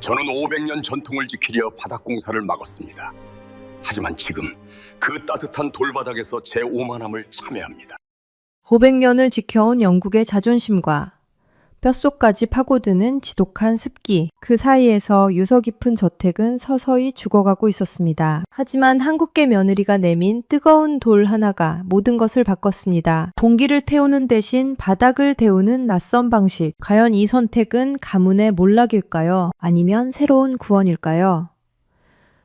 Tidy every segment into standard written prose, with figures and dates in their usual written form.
저는 500년 전통을 지키려 바닥공사를 막았습니다. 하지만 지금 그 따뜻한 돌바닥에서 제 오만함을 참회합니다. 500년을 지켜온 영국의 자존심과 뼛속까지 파고드는 지독한 습기, 그 사이에서 유서 깊은 저택은 서서히 죽어가고 있었습니다. 하지만 한국계 며느리가 내민 뜨거운 돌 하나가 모든 것을 바꿨습니다. 공기를 태우는 대신 바닥을 데우는 낯선 방식. 과연 이 선택은 가문의 몰락일까요? 아니면 새로운 구원일까요?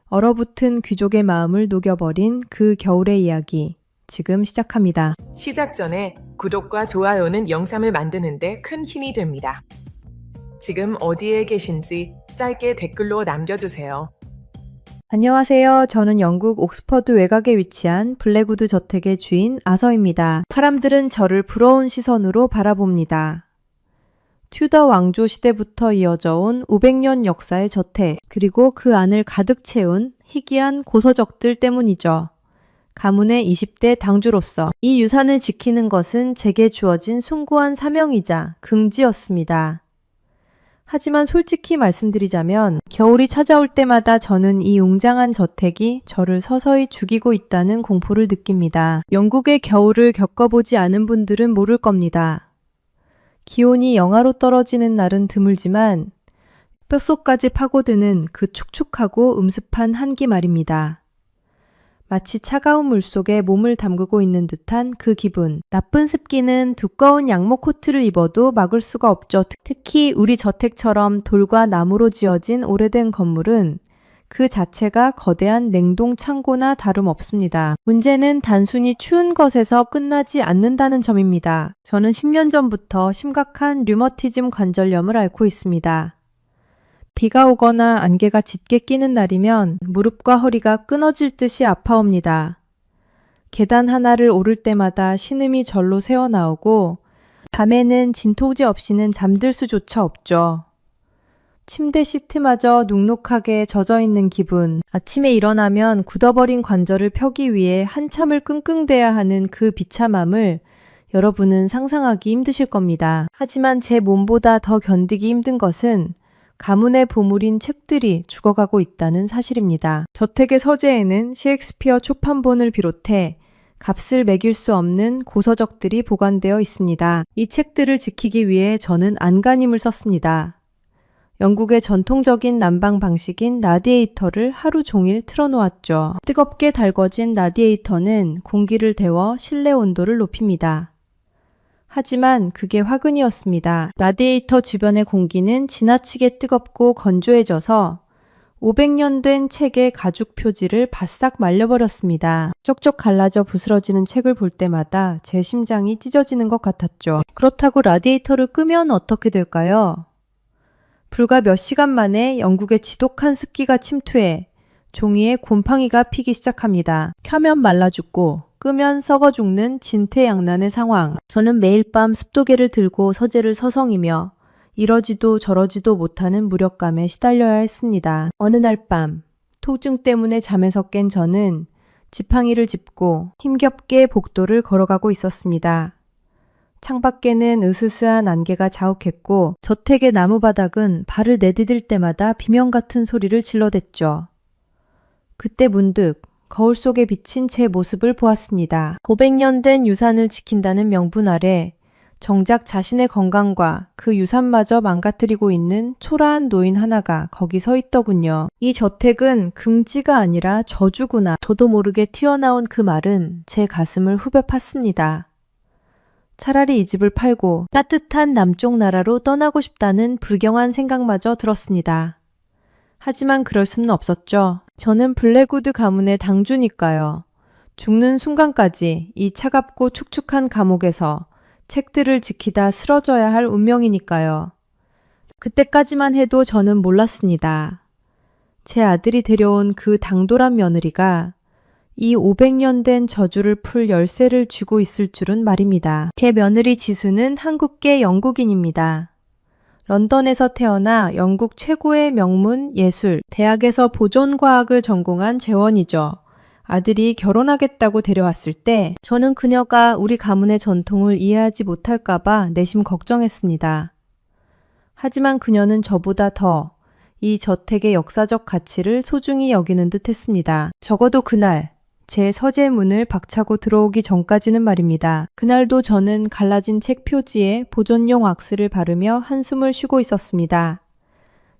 얼어붙은 귀족의 마음을 녹여버린 그 겨울의 이야기, 지금 시작합니다. 시작 전에 구독과 좋아요는 영상을 만드는데 큰 힘이 됩니다. 지금 어디에 계신지 짧게 댓글로 남겨주세요. 안녕하세요. 저는 영국 옥스퍼드 외곽에 위치한 블랙우드 저택의 주인 아서입니다. 사람들은 저를 부러운 시선으로 바라봅니다. 튜더 왕조 시대부터 이어져 온 500년 역사의 저택, 그리고 그 안을 가득 채운 희귀한 고서적들 때문이죠. 가문의 20대 당주로서 이 유산을 지키는 것은 제게 주어진 숭고한 사명이자 긍지였습니다. 하지만 솔직히 말씀드리자면 겨울이 찾아올 때마다 저는 이 웅장한 저택이 저를 서서히 죽이고 있다는 공포를 느낍니다. 영국의 겨울을 겪어보지 않은 분들은 모를 겁니다. 기온이 영하로 떨어지는 날은 드물지만 뼛속까지 파고드는 그 축축하고 음습한 한기 말입니다. 마치 차가운 물속에 몸을 담그고 있는 듯한 그 기분. 나쁜 습기는 두꺼운 양목 코트를 입어도 막을 수가 없죠. 특히 우리 저택처럼 돌과 나무로 지어진 오래된 건물은 그 자체가 거대한 냉동 창고나 다름없습니다. 문제는 단순히 추운 것에서 끝나지 않는다는 점입니다. 저는 10년 전부터 심각한 류머티즘 관절염을 앓고 있습니다. 비가 오거나 안개가 짙게 끼는 날이면 무릎과 허리가 끊어질 듯이 아파옵니다. 계단 하나를 오를 때마다 신음이 절로 새어나오고 밤에는 진통제 없이는 잠들 수조차 없죠. 침대 시트마저 눅눅하게 젖어있는 기분, 아침에 일어나면 굳어버린 관절을 펴기 위해 한참을 끙끙대야 하는 그 비참함을 여러분은 상상하기 힘드실 겁니다. 하지만 제 몸보다 더 견디기 힘든 것은 가문의 보물인 책들이 죽어가고 있다는 사실입니다. 저택의 서재에는 셰익스피어 초판본을 비롯해 값을 매길 수 없는 고서적들이 보관되어 있습니다. 이 책들을 지키기 위해 저는 안간힘을 썼습니다. 영국의 전통적인 난방 방식인 라디에이터를 하루 종일 틀어놓았죠. 뜨겁게 달궈진 라디에이터는 공기를 데워 실내 온도를 높입니다. 하지만 그게 화근이었습니다. 라디에이터 주변의 공기는 지나치게 뜨겁고 건조해져서 500년 된 책의 가죽 표지를 바싹 말려버렸습니다. 쪽쪽 갈라져 부스러지는 책을 볼 때마다 제 심장이 찢어지는 것 같았죠. 그렇다고 라디에이터를 끄면 어떻게 될까요? 불과 몇 시간 만에 영국의 지독한 습기가 침투해 종이에 곰팡이가 피기 시작합니다. 켜면 말라 죽고 끄면 썩어 죽는 진퇴양난의 상황. 저는 매일 밤 습도계를 들고 서재를 서성이며 이러지도 저러지도 못하는 무력감에 시달려야 했습니다. 어느 날 밤, 통증 때문에 잠에서 깬 저는 지팡이를 짚고 힘겹게 복도를 걸어가고 있었습니다. 창밖에는 으스스한 안개가 자욱했고 저택의 나무바닥은 발을 내디딜 때마다 비명 같은 소리를 질러댔죠. 그때 문득 거울 속에 비친 제 모습을 보았습니다. 500년 된 유산을 지킨다는 명분 아래 정작 자신의 건강과 그 유산마저 망가뜨리고 있는 초라한 노인 하나가 거기 서 있더군요. 이 저택은 긍지가 아니라 저주구나. 저도 모르게 튀어나온 그 말은 제 가슴을 후벼 팠습니다. 차라리 이 집을 팔고 따뜻한 남쪽 나라로 떠나고 싶다는 불경한 생각마저 들었습니다. 하지만 그럴 수는 없었죠. 저는 블랙우드 가문의 당주니까요. 죽는 순간까지 이 차갑고 축축한 감옥에서 책들을 지키다 쓰러져야 할 운명이니까요. 그때까지만 해도 저는 몰랐습니다. 제 아들이 데려온 그 당돌한 며느리가 이 500년 된 저주를 풀 열쇠를 쥐고 있을 줄은 말입니다. 제 며느리 지수는 한국계 영국인입니다. 런던에서 태어나 영국 최고의 명문 예술, 대학에서 보존과학을 전공한 재원이죠. 아들이 결혼하겠다고 데려왔을 때 저는 그녀가 우리 가문의 전통을 이해하지 못할까봐 내심 걱정했습니다. 하지만 그녀는 저보다 더 이 저택의 역사적 가치를 소중히 여기는 듯 했습니다. 적어도 그날 제 서재 문을 박차고 들어오기 전까지는 말입니다. 그날도 저는 갈라진 책 표지에 보존용 왁스를 바르며 한숨을 쉬고 있었습니다.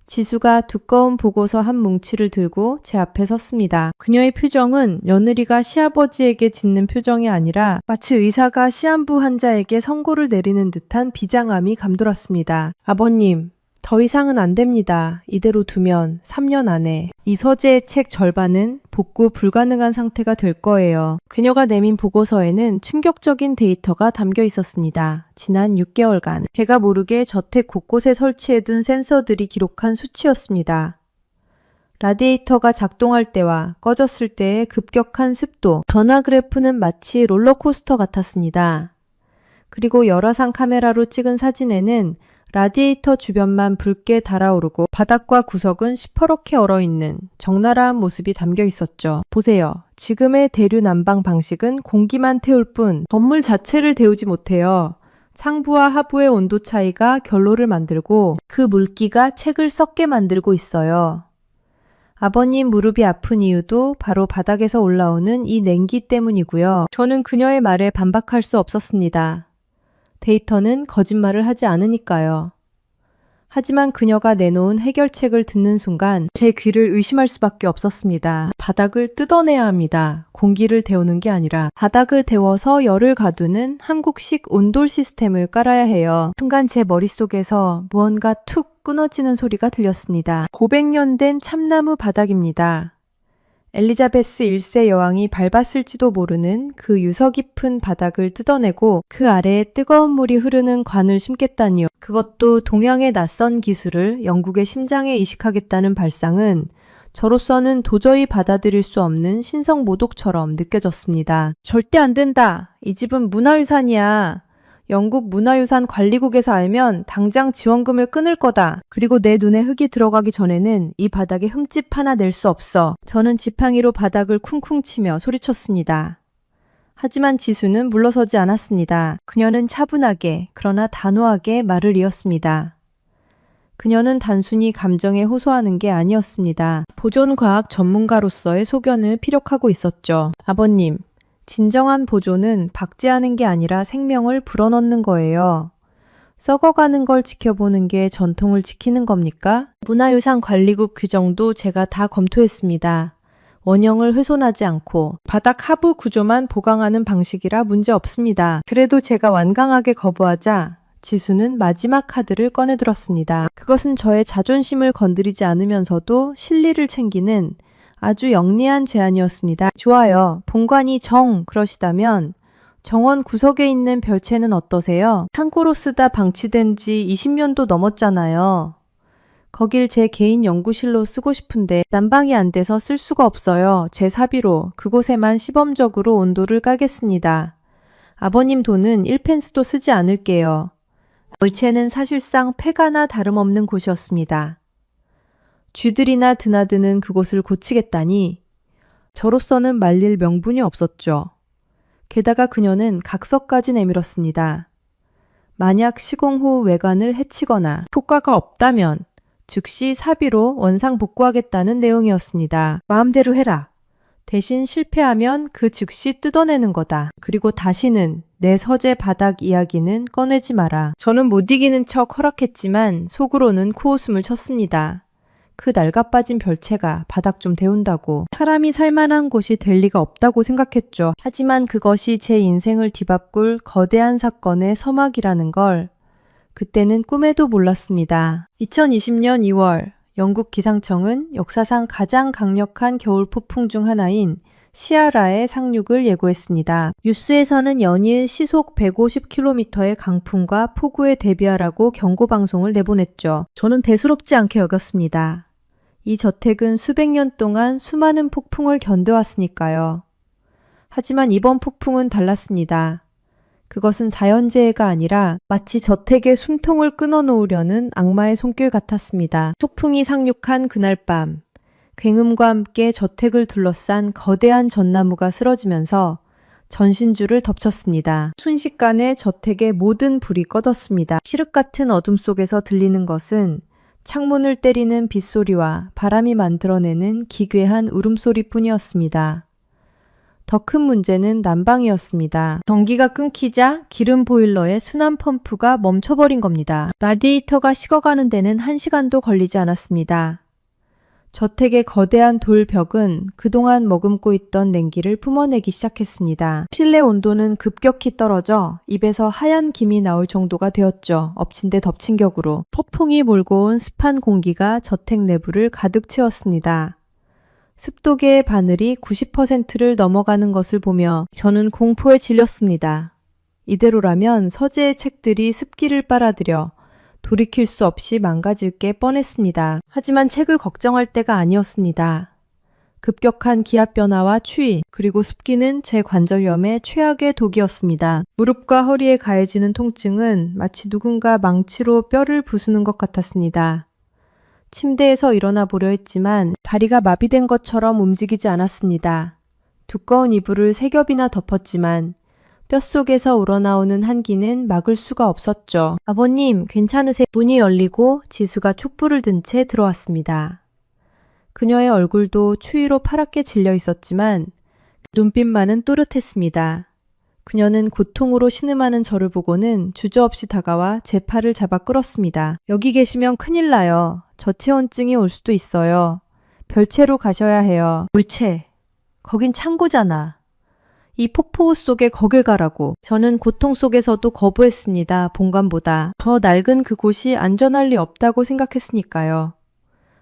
지수가 두꺼운 보고서 한 뭉치를 들고 제 앞에 섰습니다. 그녀의 표정은 며느리가 시아버지에게 짓는 표정이 아니라 마치 의사가 시한부 환자에게 선고를 내리는 듯한 비장함이 감돌았습니다. 아버님, 더 이상은 안 됩니다. 이대로 두면 3년 안에 이 서재의 책 절반은 복구 불가능한 상태가 될 거예요. 그녀가 내민 보고서에는 충격적인 데이터가 담겨 있었습니다. 지난 6개월간 제가 모르게 저택 곳곳에 설치해둔 센서들이 기록한 수치였습니다. 라디에이터가 작동할 때와 꺼졌을 때의 급격한 습도, 전화 그래프는 마치 롤러코스터 같았습니다. 그리고 열화상 카메라로 찍은 사진에는 라디에이터 주변만 붉게 달아오르고 바닥과 구석은 시퍼렇게 얼어있는 적나라한 모습이 담겨 있었죠. 보세요. 지금의 대류 난방 방식은 공기만 태울 뿐 건물 자체를 데우지 못해요. 상부와 하부의 온도 차이가 결로를 만들고 그 물기가 책을 썩게 만들고 있어요. 아버님 무릎이 아픈 이유도 바로 바닥에서 올라오는 이 냉기 때문이고요. 저는 그녀의 말에 반박할 수 없었습니다. 데이터는 거짓말을 하지 않으니까요. 하지만 그녀가 내놓은 해결책을 듣는 순간 제 귀를 의심할 수밖에 없었습니다. 바닥을 뜯어내야 합니다. 공기를 데우는 게 아니라 바닥을 데워서 열을 가두는 한국식 온돌 시스템을 깔아야 해요. 순간 제 머릿속에서 무언가 툭 끊어지는 소리가 들렸습니다. 500년 된 참나무 바닥입니다. 엘리자베스 1세 여왕이 밟았을지도 모르는 그 유서 깊은 바닥을 뜯어내고 그 아래에 뜨거운 물이 흐르는 관을 심겠다니요. 그것도 동양의 낯선 기술을 영국의 심장에 이식하겠다는 발상은 저로서는 도저히 받아들일 수 없는 신성 모독처럼 느껴졌습니다. 절대 안 된다. 이 집은 문화유산이야. 영국 문화유산 관리국에서 알면 당장 지원금을 끊을 거다. 그리고 내 눈에 흙이 들어가기 전에는 이 바닥에 흠집 하나 낼 수 없어. 저는 지팡이로 바닥을 쿵쿵 치며 소리쳤습니다. 하지만 지수는 물러서지 않았습니다. 그녀는 차분하게 그러나 단호하게 말을 이었습니다. 그녀는 단순히 감정에 호소하는 게 아니었습니다. 보존과학 전문가로서의 소견을 피력하고 있었죠. 아버님, 진정한 보존은 박제하는 게 아니라 생명을 불어넣는 거예요. 썩어가는 걸 지켜보는 게 전통을 지키는 겁니까? 문화유산 관리국 규정도 제가 다 검토했습니다. 원형을 훼손하지 않고 바닥 하부 구조만 보강하는 방식이라 문제 없습니다. 그래도 제가 완강하게 거부하자 지수는 마지막 카드를 꺼내들었습니다. 그것은 저의 자존심을 건드리지 않으면서도 실리를 챙기는 아주 영리한 제안이었습니다. 좋아요. 본관이 그러시다면 정원 구석에 있는 별채는 어떠세요? 창고로 쓰다 방치된 지 20년도 넘었잖아요. 거길 제 개인 연구실로 쓰고 싶은데 난방이 안 돼서 쓸 수가 없어요. 제 사비로 그곳에만 시범적으로 온도를 까겠습니다. 아버님 돈은 1펜스도 쓰지 않을게요. 별채는 사실상 폐가나 다름없는 곳이었습니다. 쥐들이나 드나드는 그곳을 고치겠다니 저로서는 말릴 명분이 없었죠. 게다가 그녀는 각서까지 내밀었습니다. 만약 시공 후 외관을 해치거나 효과가 없다면 즉시 사비로 원상 복구하겠다는 내용이었습니다. 마음대로 해라. 대신 실패하면 그 즉시 뜯어내는 거다. 그리고 다시는 내 서재 바닥 이야기는 꺼내지 마라. 저는 못 이기는 척 허락했지만 속으로는 코웃음을 쳤습니다. 그 낡아빠진 별채가 바닥 좀 데운다고 사람이 살만한 곳이 될 리가 없다고 생각했죠. 하지만 그것이 제 인생을 뒤바꿀 거대한 사건의 서막이라는 걸 그때는 꿈에도 몰랐습니다. 2020년 2월 영국 기상청은 역사상 가장 강력한 겨울 폭풍 중 하나인 시아라의 상륙을 예고했습니다. 뉴스에서는 연일 시속 150km의 강풍과 폭우에 대비하라고 경고 방송을 내보냈죠. 저는 대수롭지 않게 여겼습니다. 이 저택은 수백 년 동안 수많은 폭풍을 견뎌왔으니까요. 하지만 이번 폭풍은 달랐습니다. 그것은 자연재해가 아니라 마치 저택의 숨통을 끊어놓으려는 악마의 손길 같았습니다. 소풍이 상륙한 그날 밤, 굉음과 함께 저택을 둘러싼 거대한 전나무가 쓰러지면서 전신주를 덮쳤습니다. 순식간에 저택의 모든 불이 꺼졌습니다. 칠흑 같은 어둠 속에서 들리는 것은 창문을 때리는 빗소리와 바람이 만들어내는 기괴한 울음소리뿐이었습니다. 더 큰 문제는 난방이었습니다. 전기가 끊기자 기름 보일러의 순환 펌프가 멈춰버린 겁니다. 라디에이터가 식어가는 데는 1시간도 걸리지 않았습니다. 저택의 거대한 돌벽은 그동안 머금고 있던 냉기를 뿜어내기 시작했습니다. 실내 온도는 급격히 떨어져 입에서 하얀 김이 나올 정도가 되었죠. 엎친 데 덮친 격으로. 폭풍이 몰고 온 습한 공기가 저택 내부를 가득 채웠습니다. 습도계의 바늘이 90%를 넘어가는 것을 보며 저는 공포에 질렸습니다. 이대로라면 서재의 책들이 습기를 빨아들여 돌이킬 수 없이 망가질 게 뻔했습니다. 하지만 책을 걱정할 때가 아니었습니다. 급격한 기압 변화와 추위, 그리고 습기는 제 관절염의 최악의 독이었습니다. 무릎과 허리에 가해지는 통증은 마치 누군가 망치로 뼈를 부수는 것 같았습니다. 침대에서 일어나 보려 했지만 다리가 마비된 것처럼 움직이지 않았습니다. 두꺼운 이불을 3겹이나 덮었지만 뼛속에서 우러나오는 한기는 막을 수가 없었죠. 아버님, 괜찮으세요? 문이 열리고 지수가 촛불을 든 채 들어왔습니다. 그녀의 얼굴도 추위로 파랗게 질려 있었지만 눈빛만은 또렷했습니다. 그녀는 고통으로 신음하는 저를 보고는 주저없이 다가와 제 팔을 잡아 끌었습니다. 여기 계시면 큰일 나요. 저체온증이 올 수도 있어요. 별채로 가셔야 해요. 물체. 거긴 창고잖아. 이 폭포 속에 거길 가라고. 저는 고통 속에서도 거부했습니다. 본관보다. 더 낡은 그곳이 안전할 리 없다고 생각했으니까요.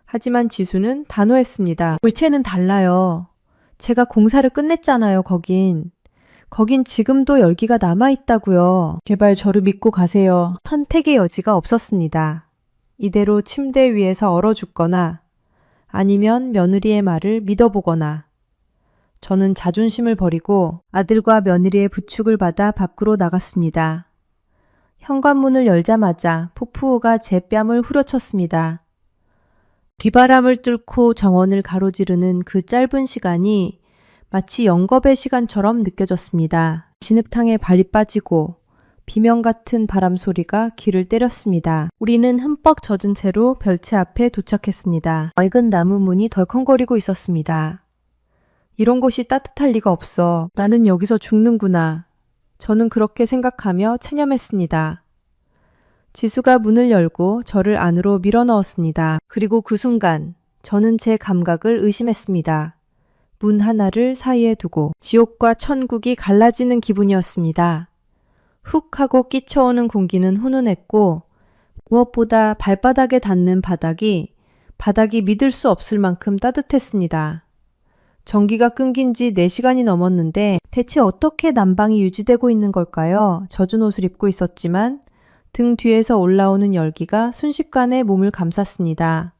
하지만 지수는 단호했습니다. 물체는 달라요. 제가 공사를 끝냈잖아요, 거긴. 거긴 지금도 열기가 남아있다고요. 제발 저를 믿고 가세요. 선택의 여지가 없었습니다. 이대로 침대 위에서 얼어 죽거나 아니면 며느리의 말을 믿어보거나. 저는 자존심을 버리고 아들과 며느리의 부축을 받아 밖으로 나갔습니다. 현관문을 열자마자 폭풍우가 제 뺨을 후려쳤습니다. 뒷바람을 뚫고 정원을 가로지르는 그 짧은 시간이 마치 영겁의 시간처럼 느껴졌습니다. 진흙탕에 발이 빠지고 비명 같은 바람 소리가 귀를 때렸습니다. 우리는 흠뻑 젖은 채로 별채 앞에 도착했습니다. 낡은 나무 문이 덜컹거리고 있었습니다. 이런 곳이 따뜻할 리가 없어. 나는 여기서 죽는구나. 저는 그렇게 생각하며 체념했습니다. 지수가 문을 열고 저를 안으로 밀어넣었습니다. 그리고 그 순간 저는 제 감각을 의심했습니다. 문 하나를 사이에 두고 지옥과 천국이 갈라지는 기분이었습니다. 훅 하고 끼쳐오는 공기는 훈훈했고 무엇보다 발바닥에 닿는 바닥이 믿을 수 없을 만큼 따뜻했습니다. 전기가 끊긴 지 4시간이 넘었는데 대체 어떻게 난방이 유지되고 있는 걸까요? 젖은 옷을 입고 있었지만 등 뒤에서 올라오는 열기가 순식간에 몸을 감쌌습니다.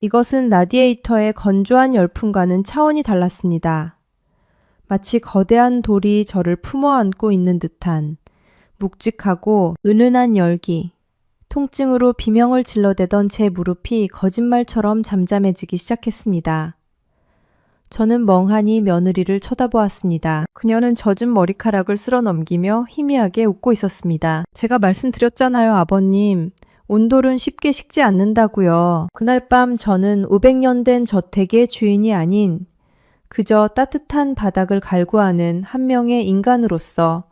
이것은 라디에이터의 건조한 열풍과는 차원이 달랐습니다. 마치 거대한 돌이 저를 품어 안고 있는 듯한 묵직하고 은은한 열기. 통증으로 비명을 질러대던 제 무릎이 거짓말처럼 잠잠해지기 시작했습니다. 저는 멍하니 며느리를 쳐다보았습니다. 그녀는 젖은 머리카락을 쓸어 넘기며 희미하게 웃고 있었습니다. 제가 말씀드렸잖아요, 아버님. 온돌은 쉽게 식지 않는다고요. 그날 밤 저는 500년 된 저택의 주인이 아닌 그저 따뜻한 바닥을 갈구하는 한 명의 인간으로서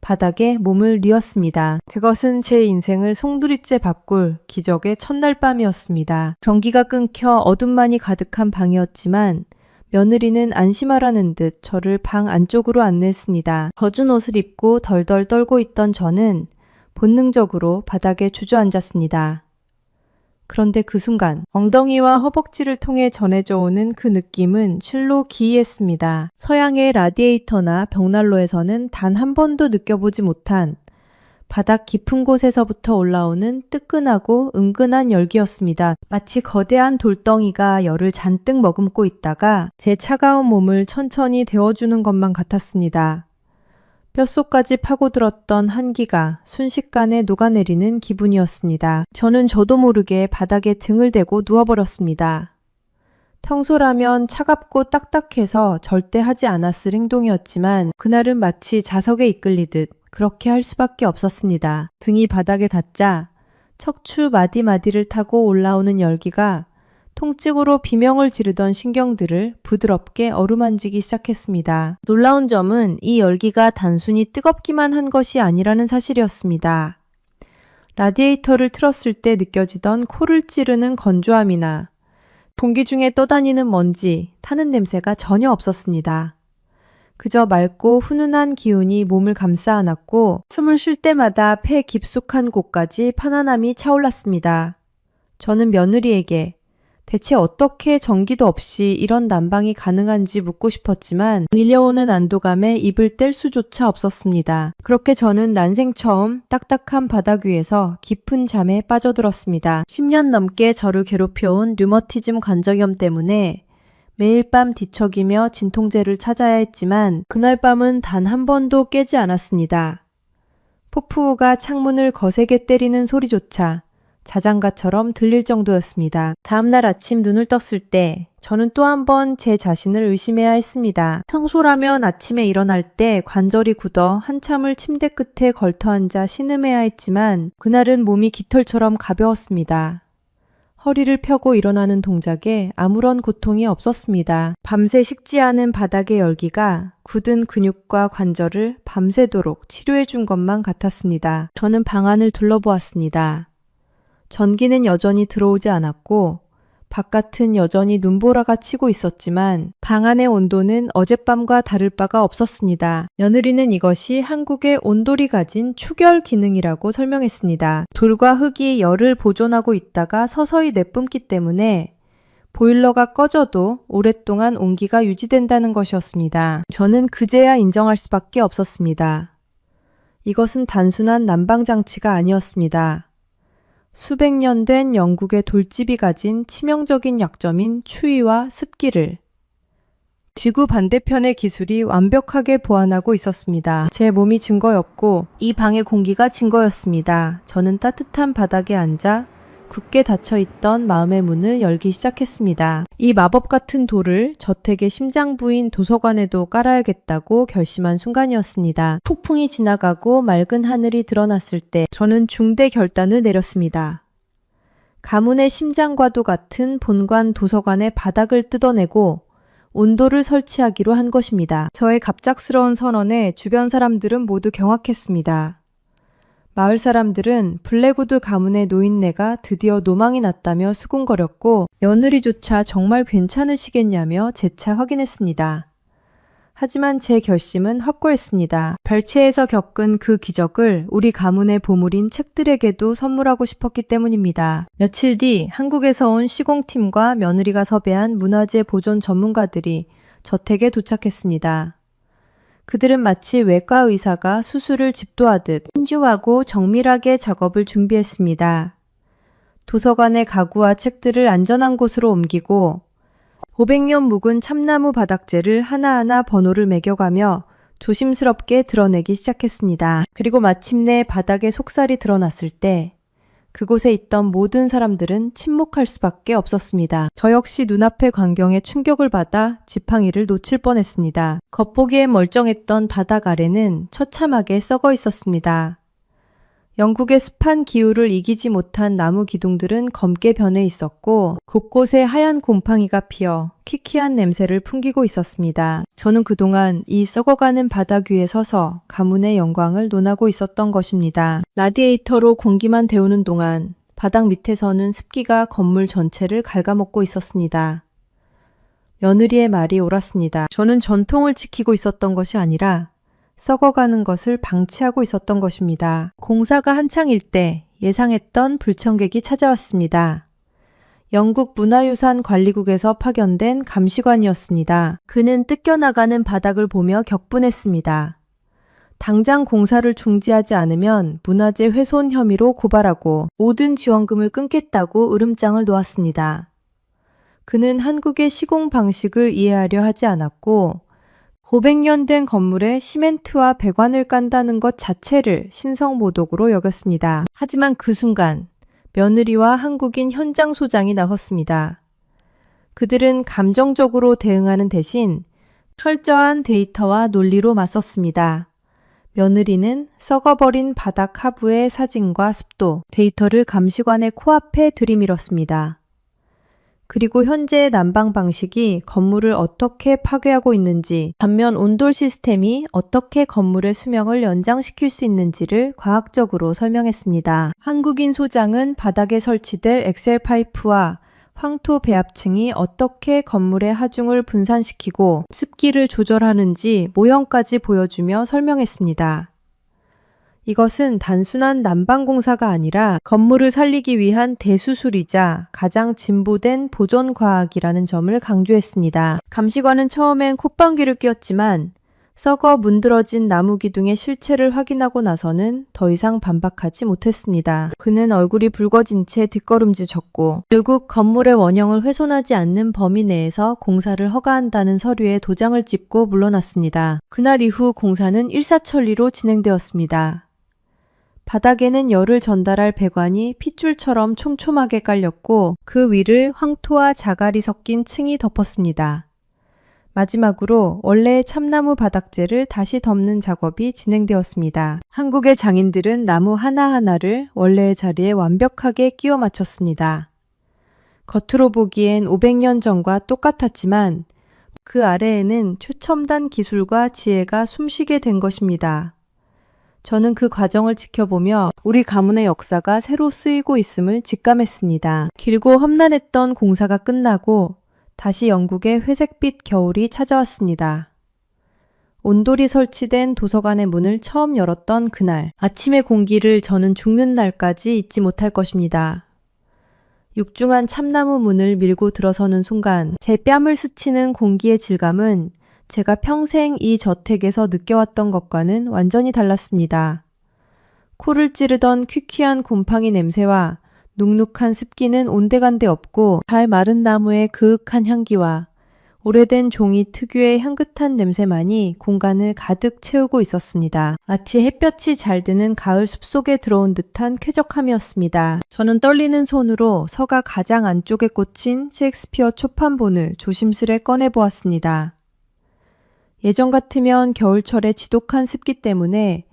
바닥에 몸을 뉘었습니다. 그것은 제 인생을 송두리째 바꿀 기적의 첫날 밤이었습니다. 전기가 끊겨 어둠만이 가득한 방이었지만 며느리는 안심하라는 듯 저를 방 안쪽으로 안내했습니다. 젖은 옷을 입고 덜덜 떨고 있던 저는 본능적으로 바닥에 주저앉았습니다. 그런데 그 순간 엉덩이와 허벅지를 통해 전해져 오는 그 느낌은 실로 기이했습니다. 서양의 라디에이터나 벽난로에서는 단 한 번도 느껴보지 못한 바닥 깊은 곳에서부터 올라오는 뜨끈하고 은근한 열기였습니다. 마치 거대한 돌덩이가 열을 잔뜩 머금고 있다가 제 차가운 몸을 천천히 데워주는 것만 같았습니다. 뼛속까지 파고들었던 한기가 순식간에 녹아내리는 기분이었습니다. 저는 저도 모르게 바닥에 등을 대고 누워버렸습니다. 평소라면 차갑고 딱딱해서 절대 하지 않았을 행동이었지만 그날은 마치 자석에 이끌리듯 그렇게 할 수밖에 없었습니다. 등이 바닥에 닿자 척추 마디마디를 타고 올라오는 열기가 통증으로 비명을 지르던 신경들을 부드럽게 어루만지기 시작했습니다. 놀라운 점은 이 열기가 단순히 뜨겁기만 한 것이 아니라는 사실이었습니다. 라디에이터를 틀었을 때 느껴지던 코를 찌르는 건조함이나 공기 중에 떠다니는 먼지, 타는 냄새가 전혀 없었습니다. 그저 맑고 훈훈한 기운이 몸을 감싸 안았고 숨을 쉴 때마다 폐 깊숙한 곳까지 편안함이 차올랐습니다. 저는 며느리에게 대체 어떻게 전기도 없이 이런 난방이 가능한지 묻고 싶었지만 밀려오는 안도감에 입을 뗄 수조차 없었습니다. 그렇게 저는 난생 처음 딱딱한 바닥 위에서 깊은 잠에 빠져들었습니다. 10년 넘게 저를 괴롭혀온 류머티즘 관절염 때문에 매일 밤 뒤척이며 진통제를 찾아야 했지만 그날 밤은 단 한 번도 깨지 않았습니다. 폭풍우가 창문을 거세게 때리는 소리조차 자장가처럼 들릴 정도였습니다. 다음날 아침 눈을 떴을 때 저는 또 한 번 제 자신을 의심해야 했습니다. 평소라면 아침에 일어날 때 관절이 굳어 한참을 침대 끝에 걸터앉아 신음해야 했지만 그날은 몸이 깃털처럼 가벼웠습니다. 허리를 펴고 일어나는 동작에 아무런 고통이 없었습니다. 밤새 식지 않은 바닥의 열기가 굳은 근육과 관절을 밤새도록 치료해 준 것만 같았습니다. 저는 방 안을 둘러보았습니다. 전기는 여전히 들어오지 않았고 바깥은 여전히 눈보라가 치고 있었지만 방 안의 온도는 어젯밤과 다를 바가 없었습니다. 며느리는 이것이 한국의 온돌이 가진 추결 기능이라고 설명했습니다. 돌과 흙이 열을 보존하고 있다가 서서히 내뿜기 때문에 보일러가 꺼져도 오랫동안 온기가 유지된다는 것이었습니다. 저는 그제야 인정할 수밖에 없었습니다. 이것은 단순한 난방장치가 아니었습니다. 수백 년 된 영국의 돌집이 가진 치명적인 약점인 추위와 습기를 지구 반대편의 기술이 완벽하게 보완하고 있었습니다. 제 몸이 증거였고 이 방의 공기가 증거였습니다. 저는 따뜻한 바닥에 앉아 굳게 닫혀있던 마음의 문을 열기 시작했습니다. 이 마법 같은 돌을 저택의 심장부인 도서관에도 깔아야겠다고 결심한 순간이었습니다. 폭풍이 지나가고 맑은 하늘이 드러났을 때 저는 중대 결단을 내렸습니다. 가문의 심장과도 같은 본관 도서관의 바닥을 뜯어내고 온도를 설치하기로 한 것입니다. 저의 갑작스러운 선언에 주변 사람들은 모두 경악했습니다. 마을 사람들은 블랙우드 가문의 노인네가 드디어 노망이 났다며 수군거렸고 며느리조차 정말 괜찮으시겠냐며 재차 확인했습니다. 하지만 제 결심은 확고했습니다. 별채에서 겪은 그 기적을 우리 가문의 보물인 책들에게도 선물하고 싶었기 때문입니다. 며칠 뒤 한국에서 온 시공팀과 며느리가 섭외한 문화재 보존 전문가들이 저택에 도착했습니다. 그들은 마치 외과 의사가 수술을 집도하듯 신중하고 정밀하게 작업을 준비했습니다. 도서관의 가구와 책들을 안전한 곳으로 옮기고 500년 묵은 참나무 바닥재를 하나하나 번호를 매겨가며 조심스럽게 드러내기 시작했습니다. 그리고 마침내 바닥의 속살이 드러났을 때 그곳에 있던 모든 사람들은 침묵할 수밖에 없었습니다. 저 역시 눈앞의 광경에 충격을 받아 지팡이를 놓칠 뻔했습니다. 겉보기에 멀쩡했던 바닥 아래는 처참하게 썩어 있었습니다. 영국의 습한 기후를 이기지 못한 나무 기둥들은 검게 변해 있었고 곳곳에 하얀 곰팡이가 피어 키키한 냄새를 풍기고 있었습니다. 저는 그동안 이 썩어가는 바닥 위에 서서 가문의 영광을 논하고 있었던 것입니다. 라디에이터로 공기만 데우는 동안 바닥 밑에서는 습기가 건물 전체를 갉아먹고 있었습니다. 며느리의 말이 옳았습니다. 저는 전통을 지키고 있었던 것이 아니라 썩어가는 것을 방치하고 있었던 것입니다. 공사가 한창일 때 예상했던 불청객이 찾아왔습니다. 영국 문화유산 관리국에서 파견된 감시관이었습니다. 그는 뜯겨나가는 바닥을 보며 격분했습니다. 당장 공사를 중지하지 않으면 문화재 훼손 혐의로 고발하고 모든 지원금을 끊겠다고 으름장을 놓았습니다. 그는 한국의 시공 방식을 이해하려 하지 않았고 500년 된 건물에 시멘트와 배관을 깐다는 것 자체를 신성모독으로 여겼습니다. 하지만 그 순간 며느리와 한국인 현장 소장이 나섰습니다. 그들은 감정적으로 대응하는 대신 철저한 데이터와 논리로 맞섰습니다. 며느리는 썩어버린 바닥 하부의 사진과 습도, 데이터를 감시관의 코앞에 들이밀었습니다. 그리고 현재의 난방 방식이 건물을 어떻게 파괴하고 있는지, 반면 온돌 시스템이 어떻게 건물의 수명을 연장시킬 수 있는지를 과학적으로 설명했습니다. 한국인 소장은 바닥에 설치될 엑셀 파이프와 황토 배합층이 어떻게 건물의 하중을 분산시키고 습기를 조절하는지 모형까지 보여주며 설명했습니다. 이것은 단순한 난방 공사가 아니라 건물을 살리기 위한 대수술이자 가장 진보된 보존 과학이라는 점을 강조했습니다. 감시관은 처음엔 콧방귀를 뀌었지만 썩어 문드러진 나무 기둥의 실체를 확인하고 나서는 더 이상 반박하지 못했습니다. 그는 얼굴이 붉어진 채 뒷걸음질 쳤고 결국 건물의 원형을 훼손하지 않는 범위 내에서 공사를 허가한다는 서류에 도장을 찍고 물러났습니다. 그날 이후 공사는 일사천리로 진행되었습니다. 바닥에는 열을 전달할 배관이 핏줄처럼 촘촘하게 깔렸고 그 위를 황토와 자갈이 섞인 층이 덮었습니다. 마지막으로 원래의 참나무 바닥재를 다시 덮는 작업이 진행되었습니다. 한국의 장인들은 나무 하나하나를 원래의 자리에 완벽하게 끼워 맞췄습니다. 겉으로 보기엔 500년 전과 똑같았지만 그 아래에는 최첨단 기술과 지혜가 숨쉬게 된 것입니다. 저는 그 과정을 지켜보며 우리 가문의 역사가 새로 쓰이고 있음을 직감했습니다. 길고 험난했던 공사가 끝나고 다시 영국의 회색빛 겨울이 찾아왔습니다. 온돌이 설치된 도서관의 문을 처음 열었던 그날, 아침의 공기를 저는 죽는 날까지 잊지 못할 것입니다. 육중한 참나무 문을 밀고 들어서는 순간 제 뺨을 스치는 공기의 질감은 제가 평생 이 저택에서 느껴왔던 것과는 완전히 달랐습니다. 코를 찌르던 퀴퀴한 곰팡이 냄새와 눅눅한 습기는 온데간데 없고 잘 마른 나무의 그윽한 향기와 오래된 종이 특유의 향긋한 냄새만이 공간을 가득 채우고 있었습니다. 마치 햇볕이 잘 드는 가을 숲속에 들어온 듯한 쾌적함이었습니다. 저는 떨리는 손으로 서가 가장 안쪽에 꽂힌 셰익스피어 초판본을 조심스레 꺼내보았습니다. 예전 같으면 겨울철의 지독한 습기 때문에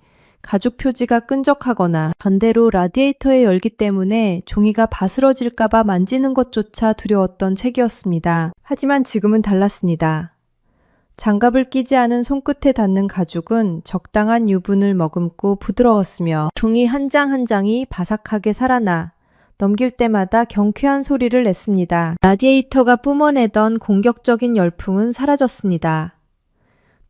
가죽 표지가 끈적하거나 반대로 라디에이터의 열기 때문에 종이가 바스러질까봐 만지는 것조차 두려웠던 책이었습니다. 하지만 지금은 달랐습니다. 장갑을 끼지 않은 손끝에 닿는 가죽은 적당한 유분을 머금고 부드러웠으며 종이 한 장 한 장이 바삭하게 살아나 넘길 때마다 경쾌한 소리를 냈습니다. 라디에이터가 뿜어내던 공격적인 열풍은 사라졌습니다.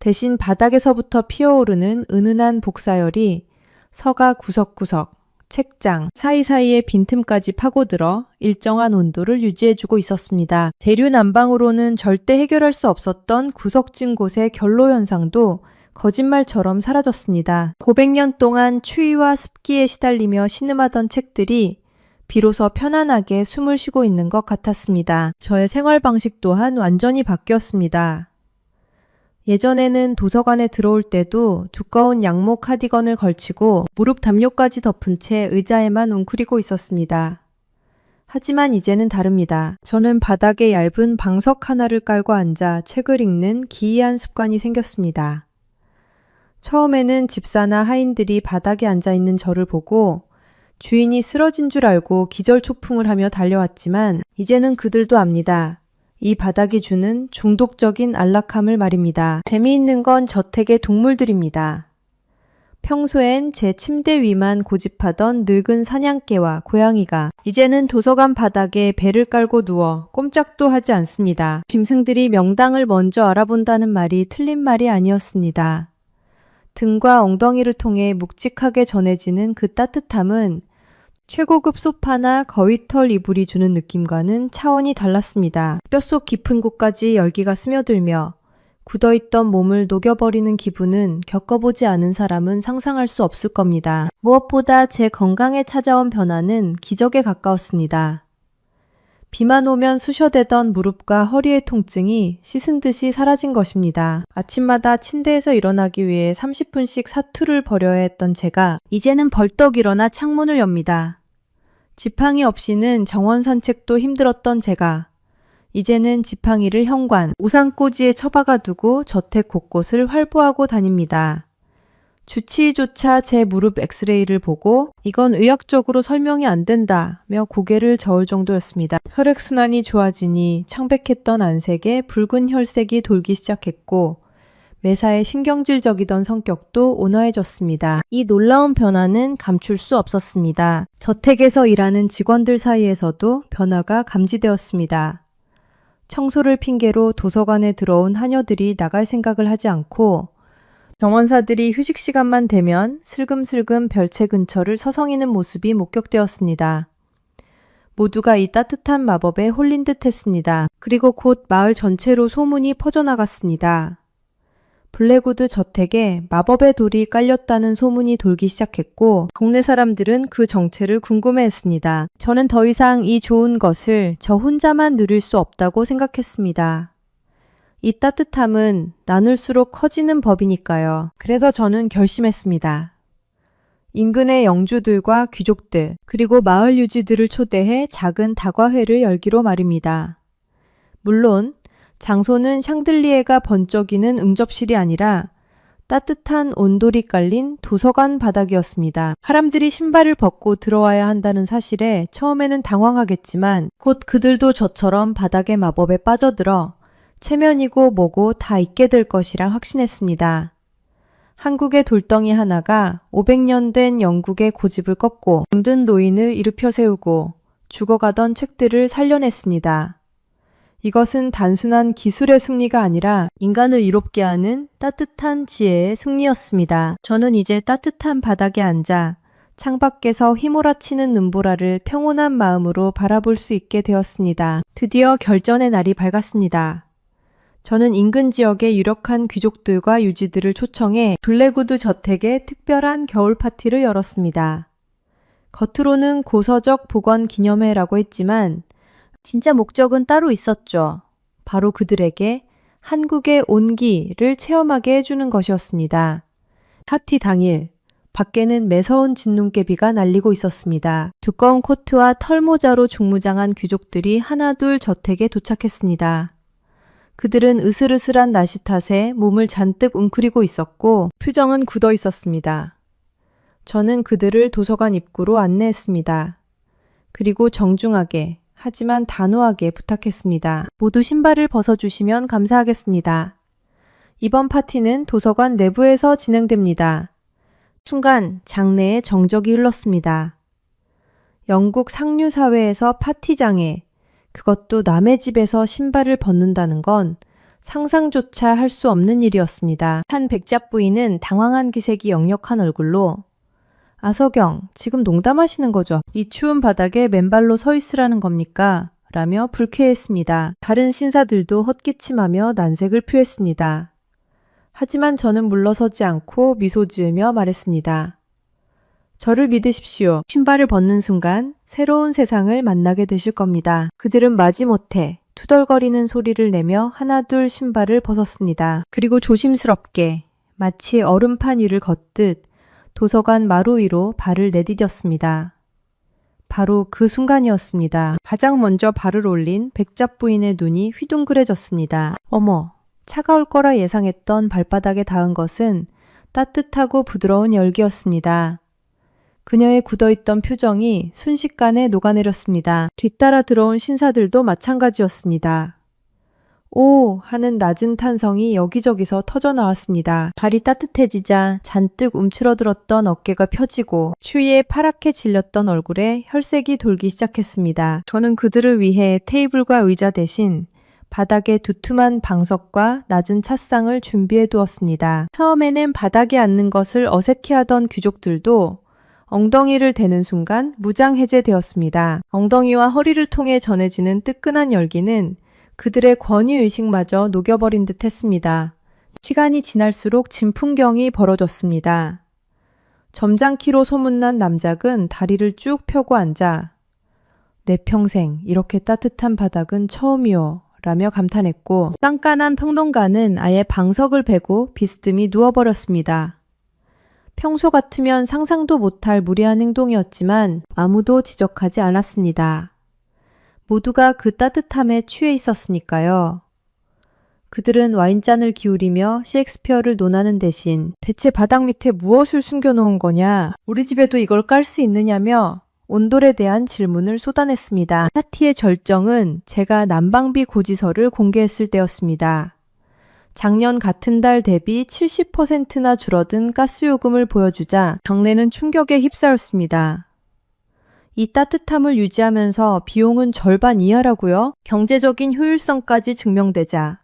대신 바닥에서부터 피어오르는 은은한 복사열이 서가 구석구석, 책장, 사이사이의 빈틈까지 파고들어 일정한 온도를 유지해주고 있었습니다. 대류 난방으로는 절대 해결할 수 없었던 구석진 곳의 결로 현상도 거짓말처럼 사라졌습니다. 500년 동안 추위와 습기에 시달리며 신음하던 책들이 비로소 편안하게 숨을 쉬고 있는 것 같았습니다. 저의 생활 방식 또한 완전히 바뀌었습니다. 예전에는 도서관에 들어올 때도 두꺼운 양모 카디건을 걸치고 무릎 담요까지 덮은 채 의자에만 웅크리고 있었습니다. 하지만 이제는 다릅니다. 저는 바닥에 얇은 방석 하나를 깔고 앉아 책을 읽는 기이한 습관이 생겼습니다. 처음에는 집사나 하인들이 바닥에 앉아 있는 저를 보고 주인이 쓰러진 줄 알고 기절초풍을 하며 달려왔지만 이제는 그들도 압니다. 이 바닥이 주는 중독적인 안락함을 말입니다. 재미있는 건 저택의 동물들입니다. 평소엔 제 침대 위만 고집하던 늙은 사냥개와 고양이가 이제는 도서관 바닥에 배를 깔고 누워 꼼짝도 하지 않습니다. 짐승들이 명당을 먼저 알아본다는 말이 틀린 말이 아니었습니다. 등과 엉덩이를 통해 묵직하게 전해지는 그 따뜻함은 최고급 소파나 거위털 이불이 주는 느낌과는 차원이 달랐습니다. 뼛속 깊은 곳까지 열기가 스며들며 굳어있던 몸을 녹여버리는 기분은 겪어보지 않은 사람은 상상할 수 없을 겁니다. 무엇보다 제 건강에 찾아온 변화는 기적에 가까웠습니다. 비만 오면 쑤셔대던 무릎과 허리의 통증이 씻은 듯이 사라진 것입니다. 아침마다 침대에서 일어나기 위해 30분씩 사투를 벌여야 했던 제가 이제는 벌떡 일어나 창문을 엽니다. 지팡이 없이는 정원 산책도 힘들었던 제가 이제는 지팡이를 현관, 우산꽂이에 처박아 두고 저택 곳곳을 활보하고 다닙니다. 주치의조차 제 무릎 엑스레이를 보고 이건 의학적으로 설명이 안 된다며 고개를 저을 정도였습니다. 혈액순환이 좋아지니 창백했던 안색에 붉은 혈색이 돌기 시작했고 매사에 신경질적이던 성격도 온화해졌습니다. 이 놀라운 변화는 감출 수 없었습니다. 저택에서 일하는 직원들 사이에서도 변화가 감지되었습니다. 청소를 핑계로 도서관에 들어온 하녀들이 나갈 생각을 하지 않고 정원사들이 휴식 시간만 되면 슬금슬금 별채 근처를 서성이는 모습이 목격되었습니다. 모두가 이 따뜻한 마법에 홀린 듯 했습니다. 그리고 곧 마을 전체로 소문이 퍼져나갔습니다. 블랙우드 저택에 마법의 돌이 깔렸다는 소문이 돌기 시작했고 동네 사람들은 그 정체를 궁금해했습니다. 저는 더 이상 이 좋은 것을 저 혼자만 누릴 수 없다고 생각했습니다. 이 따뜻함은 나눌수록 커지는 법이니까요. 그래서 저는 결심했습니다. 인근의 영주들과 귀족들, 그리고 마을 유지들을 초대해 작은 다과회를 열기로 말입니다. 물론 장소는 샹들리에가 번쩍이는 응접실이 아니라 따뜻한 온돌이 깔린 도서관 바닥이었습니다. 사람들이 신발을 벗고 들어와야 한다는 사실에 처음에는 당황하겠지만 곧 그들도 저처럼 바닥의 마법에 빠져들어 체면이고 뭐고 다 잊게 될 것이라 확신했습니다. 한국의 돌덩이 하나가 500년 된 영국의 고집을 꺾고 병든 노인을 일으켜 세우고 죽어가던 책들을 살려냈습니다. 이것은 단순한 기술의 승리가 아니라 인간을 이롭게 하는 따뜻한 지혜의 승리였습니다. 저는 이제 따뜻한 바닥에 앉아 창밖에서 휘몰아치는 눈보라를 평온한 마음으로 바라볼 수 있게 되었습니다. 드디어 결전의 날이 밝았습니다. 저는 인근 지역의 유력한 귀족들과 유지들을 초청해 블랙우드 저택에 특별한 겨울 파티를 열었습니다. 겉으로는 고서적 복원 기념회라고 했지만 진짜 목적은 따로 있었죠. 바로 그들에게 한국의 온기를 체험하게 해주는 것이었습니다. 파티 당일, 밖에는 매서운 진눈깨비가 날리고 있었습니다. 두꺼운 코트와 털모자로 중무장한 귀족들이 하나둘 저택에 도착했습니다. 그들은 으슬으슬한 날씨 탓에 몸을 잔뜩 웅크리고 있었고 표정은 굳어 있었습니다. 저는 그들을 도서관 입구로 안내했습니다. 그리고 정중하게 하지만 단호하게 부탁했습니다. 모두 신발을 벗어주시면 감사하겠습니다. 이번 파티는 도서관 내부에서 진행됩니다. 순간 장내에 정적이 흘렀습니다. 영국 상류 사회에서 파티장에 그것도 남의 집에서 신발을 벗는다는 건 상상조차 할 수 없는 일이었습니다. 한 백잡 부인은 당황한 기색이 역력한 얼굴로 아서경, 지금 농담하시는 거죠? 이 추운 바닥에 맨발로 서 있으라는 겁니까? 라며 불쾌했습니다. 다른 신사들도 헛기침하며 난색을 표했습니다. 하지만 저는 물러서지 않고 미소 지으며 말했습니다. 저를 믿으십시오. 신발을 벗는 순간 새로운 세상을 만나게 되실 겁니다. 그들은 마지못해 투덜거리는 소리를 내며 하나둘 신발을 벗었습니다. 그리고 조심스럽게 마치 얼음판 위를 걷듯 도서관 마루 위로 발을 내디뎠습니다. 바로 그 순간이었습니다. 가장 먼저 발을 올린 백잡 부인의 눈이 휘둥그레졌습니다. 어머, 차가울 거라 예상했던 발바닥에 닿은 것은 따뜻하고 부드러운 열기였습니다. 그녀의 굳어있던 표정이 순식간에 녹아내렸습니다. 뒤따라 들어온 신사들도 마찬가지였습니다. 오! 하는 낮은 탄성이 여기저기서 터져나왔습니다. 발이 따뜻해지자 잔뜩 움츠러들었던 어깨가 펴지고 추위에 파랗게 질렸던 얼굴에 혈색이 돌기 시작했습니다. 저는 그들을 위해 테이블과 의자 대신 바닥에 두툼한 방석과 낮은 찻상을 준비해 두었습니다. 처음에는 바닥에 앉는 것을 어색해하던 귀족들도 엉덩이를 대는 순간 무장해제되었습니다. 엉덩이와 허리를 통해 전해지는 뜨끈한 열기는 그들의 권위의식마저 녹여버린 듯 했습니다. 시간이 지날수록 진풍경이 벌어졌습니다. 점잖기로 소문난 남작은 다리를 쭉 펴고 앉아 내 평생 이렇게 따뜻한 바닥은 처음이요 라며 감탄했고 깐깐한 평론가는 아예 방석을 베고 비스듬히 누워버렸습니다. 평소 같으면 상상도 못할 무례한 행동이었지만 아무도 지적하지 않았습니다. 모두가 그 따뜻함에 취해 있었으니까요. 그들은 와인잔을 기울이며 셰익스피어를 논하는 대신 대체 바닥 밑에 무엇을 숨겨놓은 거냐? 우리 집에도 이걸 깔 수 있느냐며 온돌에 대한 질문을 쏟아냈습니다. 파티의 절정은 제가 난방비 고지서를 공개했을 때였습니다. 작년 같은 달 대비 70%나 줄어든 가스요금을 보여주자 정례는 충격에 휩싸였습니다. 이 따뜻함을 유지하면서 비용은 절반 이하라고요? 경제적인 효율성까지 증명되자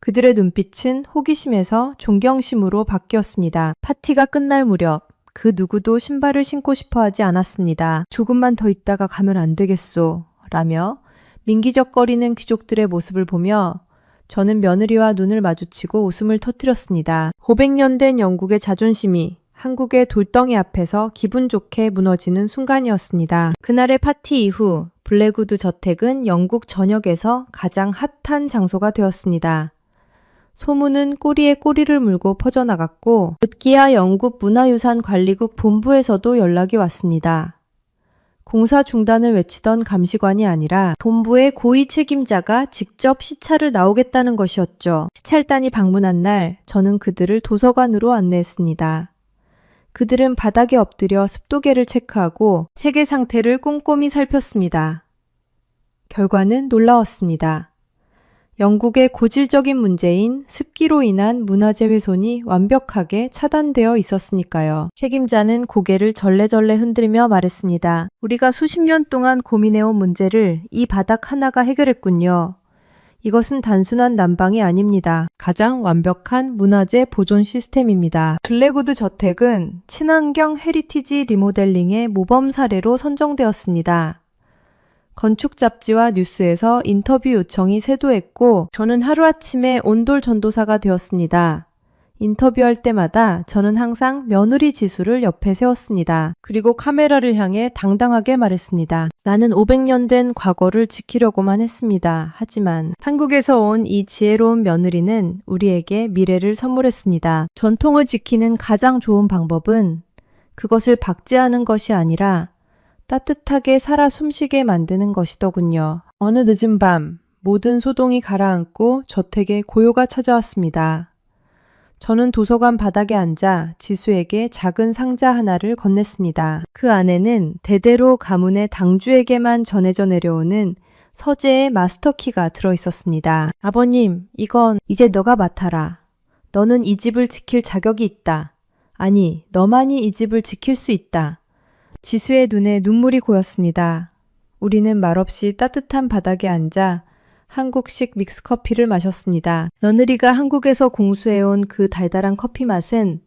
그들의 눈빛은 호기심에서 존경심으로 바뀌었습니다. 파티가 끝날 무렵 그 누구도 신발을 신고 싶어 하지 않았습니다. 조금만 더 있다가 가면 안 되겠소 라며 민기적거리는 귀족들의 모습을 보며 저는 며느리와 눈을 마주치고 웃음을 터뜨렸습니다. 500년 된 영국의 자존심이 한국의 돌덩이 앞에서 기분 좋게 무너지는 순간이었습니다. 그날의 파티 이후 블랙우드 저택은 영국 전역에서 가장 핫한 장소가 되었습니다. 소문은 꼬리에 꼬리를 물고 퍼져나갔고 급기야 영국 문화유산 관리국 본부에서도 연락이 왔습니다. 공사 중단을 외치던 감시관이 아니라 본부의 고위 책임자가 직접 시찰을 나오겠다는 것이었죠. 시찰단이 방문한 날 저는 그들을 도서관으로 안내했습니다. 그들은 바닥에 엎드려 습도계를 체크하고 책의 상태를 꼼꼼히 살폈습니다. 결과는 놀라웠습니다. 영국의 고질적인 문제인 습기로 인한 문화재 훼손이 완벽하게 차단되어 있었으니까요. 책임자는 고개를 절레절레 흔들며 말했습니다. 우리가 수십 년 동안 고민해온 문제를 이 바닥 하나가 해결했군요. 이것은 단순한 난방이 아닙니다. 가장 완벽한 문화재 보존 시스템입니다. 블랙우드 저택은 친환경 헤리티지 리모델링의 모범 사례로 선정되었습니다. 건축 잡지와 뉴스에서 인터뷰 요청이 쇄도했고 저는 하루아침에 온돌 전도사가 되었습니다. 인터뷰할 때마다 저는 항상 며느리 지수를 옆에 세웠습니다. 그리고 카메라를 향해 당당하게 말했습니다. 나는 500년 된 과거를 지키려고만 했습니다. 하지만 한국에서 온 이 지혜로운 며느리는 우리에게 미래를 선물했습니다. 전통을 지키는 가장 좋은 방법은 그것을 박제하는 것이 아니라 따뜻하게 살아 숨쉬게 만드는 것이더군요. 어느 늦은 밤 모든 소동이 가라앉고 저택에 고요가 찾아왔습니다. 저는 도서관 바닥에 앉아 지수에게 작은 상자 하나를 건넸습니다. 그 안에는 대대로 가문의 당주에게만 전해져 내려오는 서재의 마스터키가 들어있었습니다. 아버님, 이건 이제 너가 맡아라. 너는 이 집을 지킬 자격이 있다. 아니, 너만이 이 집을 지킬 수 있다. 지수의 눈에 눈물이 고였습니다. 우리는 말없이 따뜻한 바닥에 앉아 한국식 믹스커피를 마셨습니다. 며느리가 한국에서 공수해온 그 달달한 커피 맛은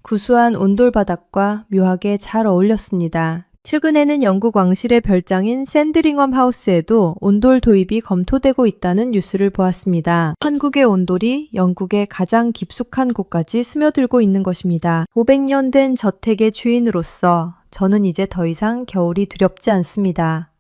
구수한 온돌바닥과 묘하게 잘 어울렸습니다. 최근에는 영국 왕실의 별장인 샌드링엄 하우스에도 온돌 도입이 검토되고 있다는 뉴스를 보았습니다. 한국의 온돌이 영국의 가장 깊숙한 곳까지 스며들고 있는 것입니다. 500년 된 저택의 주인으로서 저는 이제 더 이상 겨울이 두렵지 않습니다.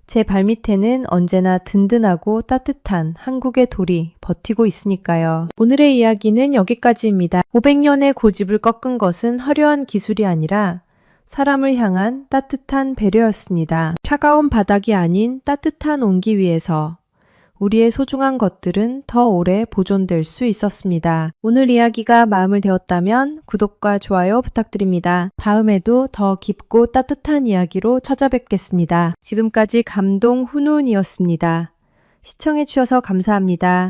제 발밑에는 언제나 든든하고 따뜻한 한국의 돌이 버티고 있으니까요. 오늘의 이야기는 여기까지입니다. 500년의 고집을 꺾은 것은 화려한 기술이 아니라 사람을 향한 따뜻한 배려였습니다. 차가운 바닥이 아닌 따뜻한 온기 위에서 우리의 소중한 것들은 더 오래 보존될 수 있었습니다. 오늘 이야기가 마음을 데웠다면 구독과 좋아요 부탁드립니다. 다음에도 더 깊고 따뜻한 이야기로 찾아뵙겠습니다. 지금까지 감동 훈훈이었습니다. 시청해주셔서 감사합니다.